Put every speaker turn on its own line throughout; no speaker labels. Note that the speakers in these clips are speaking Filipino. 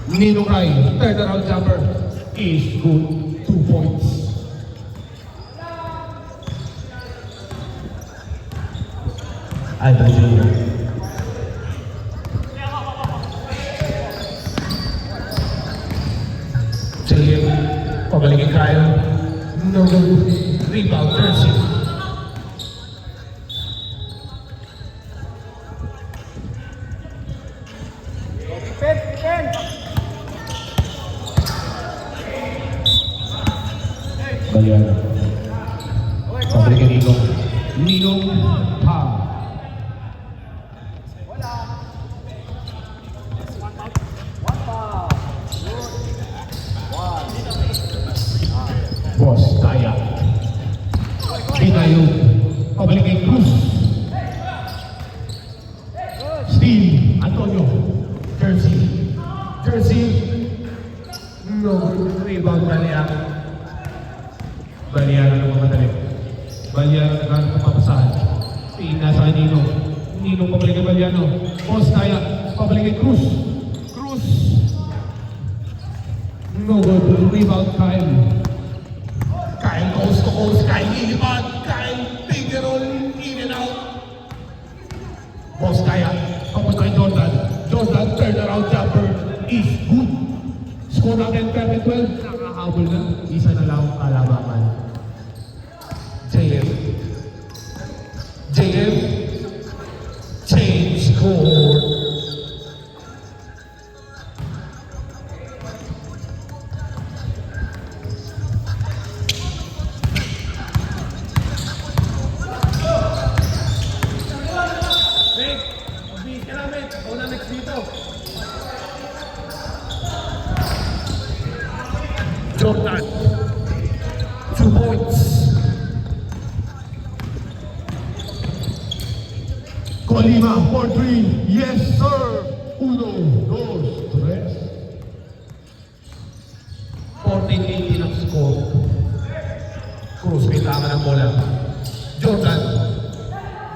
Ninong Rai, third around jumper, is good. 2 points.
Alvin Jr.
JM, pabalik kay Kyle. No good. Rebound, Percy.
Baliano. Pabalik kay Ninong.
Ninong Pa. Boss, kaya. Pinayog. Pabalik kay Cruz. Steve, Antonio. Jersey. Jersey. No, rebound Baliano. Baliano na mamadali. Baliano na kapapasahan. Nasa Ninong. Ninong pabalik kay Baliano. Boss, kaya. Pabalik kay Cruz. Cruz. No good. Rebound Kyle. Kyle coast to coast. Kyle ilipat. Kyle big roll in and out. Boss, kaya. Papunta kay Jordan. Jordan turn around jumper is good. Score natin 12. Nakahabol na. Isa na lang kalabangan. JM. JM. Change score. Jordan, 2 points. Colima for 3. Yes, sir. 1, 2, 3. 14-18 ang score. Cruz, bitakan ang bola. Jordan.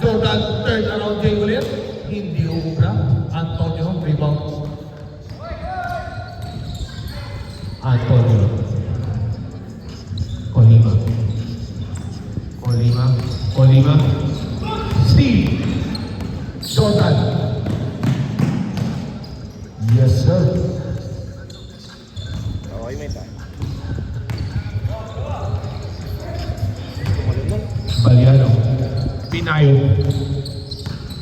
Jordan, third around Jay ulit. Hindi umubra. Antonio, rebound. Antonio. Colima. Colima. Colima. Steve. Jordan. Yes, sir.
Okay, may tayo.
Baliano. Binayo.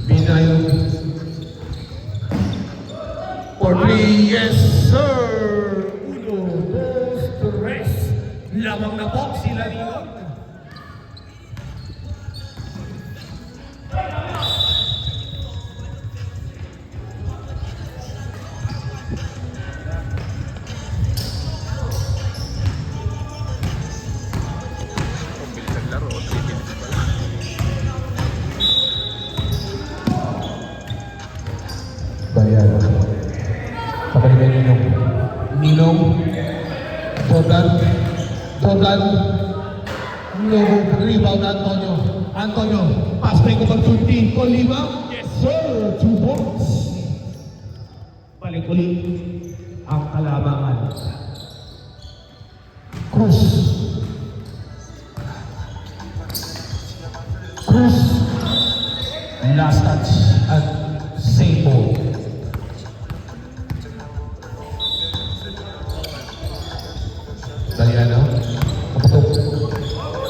Binayo. For 3, yes, sir. 1, 2, 3. Lamang na po sila rin.
Pambilis ang laro. 3 minutes pa lang.
Baliano. Pabalik kay Ninong.
Ninong. Jordan. Jordan. No, rebound Antonio. Antonio. Pass break opportunity. Colima. Yes, sir. 2 points. Balik ulit ang kalabangan. Cruz. Cruz. Last touch at same ball. Baliano. Kaputok.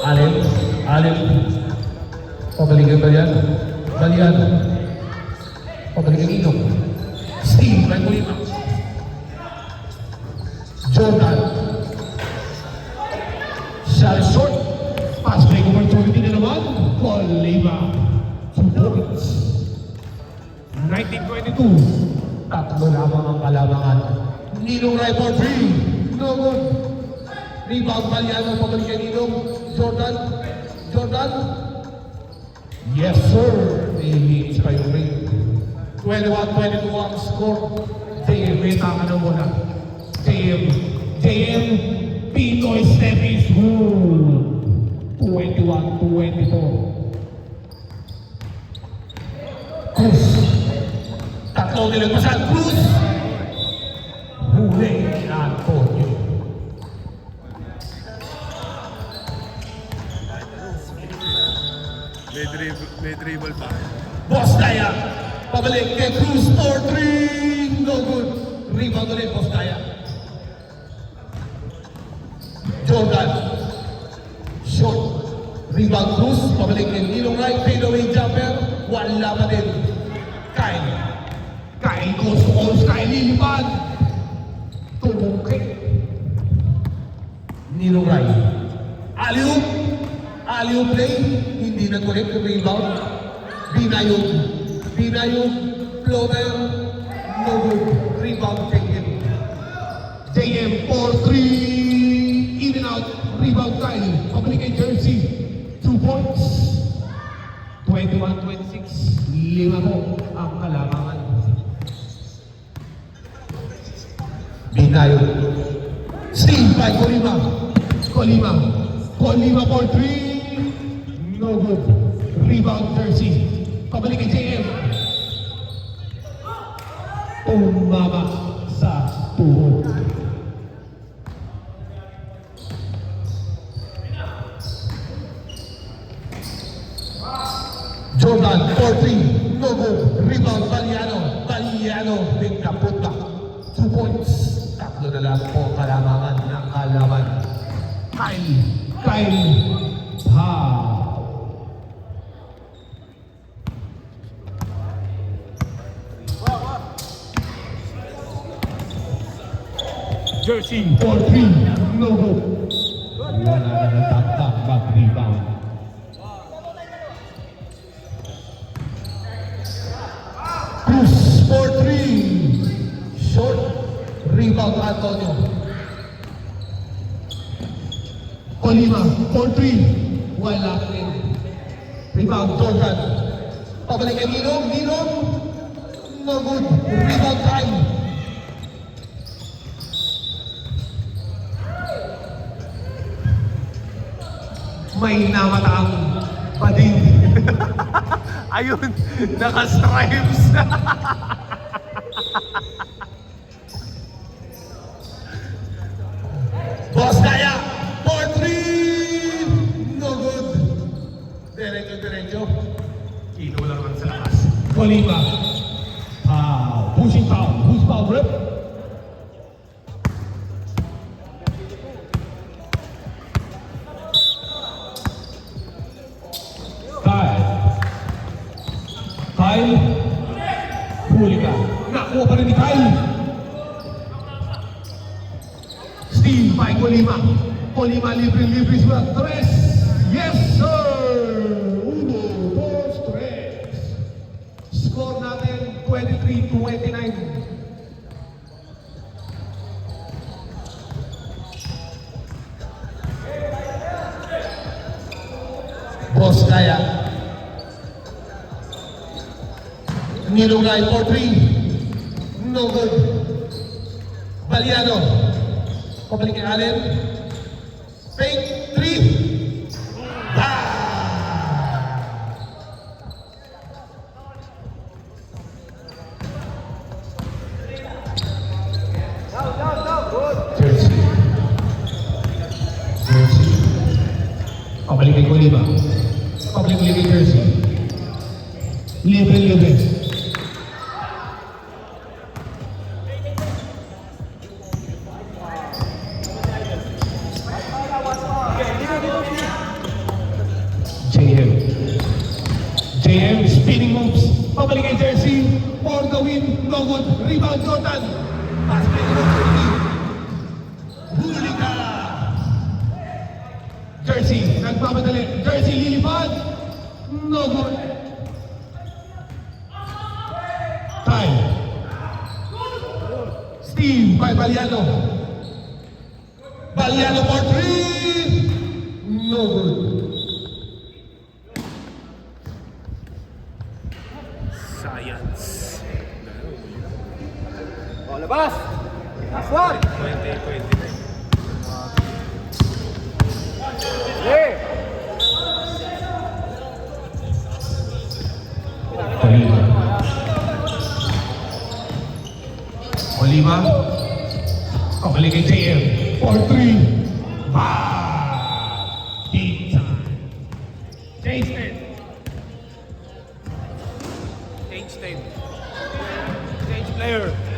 Allen. Allen. Pabalik kay Baliano. Baliano. Pabalik kay Ninong. Steve. Right Colima. Jordan. Shot short. Pass break opportunity na naman. Colima. 2 points. 19-22. Tatlo lamang ang kalabangan. Ninong right for 3. No good. Rebound Baliano, pabalik kay Ninong. Jordan. Jordan. Yes, sir. May hits pa yung ring. 21-22 ang score. JM, may tanga na muna. JM. JM. Pinoy step is good. 21-24. Cruz. Tatlo nilagpasan. Cruz. Pabalik kay Cruz for 3. No good. Rebound ulit, Postaya. Jordan. Short. Rebound Cruz. Pabalik kay Nilong right. Fadeaway jumper. Wala pa din. Kyle. Kyle goes to all sky. Lilipad. Tumungkit. Nilong right. Alley-oop. Alley-oop play. Hindi nag-connect yung rebound. Binayog. Binayog. Floater. No good. Rebound taken. JM for 3. In and out. Rebound Kyle. Pabalik kay Jersey. 2 points. 21-26. 5 po ang kalamangan. Binayog. Steve by Colima. Colima. Colima for 3. No good. Rebound Jersey. Pabalik kay JM. Umama sa tuhod. Jordan for 3. No good. Rebound Valiano. Valiano. Big na punta. 2 points. Tatlo na lang po kalamangan ng kalaman. Kyle. Kyle. Pow. Jersey for 3. No good. Wala na nagtaktak back rebound. Cruz for 3. Short. Rebound Antonio. Colima for 3. Wala rin. Rebound Jordan. Pabalik kay Nilong. Nilong. No good. Rebound time. May namataang pading.
Ayun, naka-stripes.
Boss Kaya for 3. No good. Diretso. Kino lang lang sa lakas. Colima. Pow. Pushing foul. Who's foul, rip? Kyle. Huli ka. Nakuha pa rin ni Kyle. Steve by Colima. Colima libre sa 3. Yes, sir! 1, 2, 3. Score natin 23-29. Boss Kaya. Nilungay for 3. No good. Baliano. Pabalik kay Allen. Fake 3. Jersey. Pabalik kay Colima. Pabalik kay Jersey. Libre. JM spinning moves. Pabalik kay Jersey. For the win. No good. Rebound Jordan. Pass play to Jersey. Huli ka. Jersey. Nagpapadali. Jersey lilipad. No good. Time. Steve by Baliano. Baliano for 3. No good.
Science.
O, labas! Last one!
20-29.
Hey!
Colima. Pabalik kay JM. For 3. Big time. Jason.
Change team. Change player.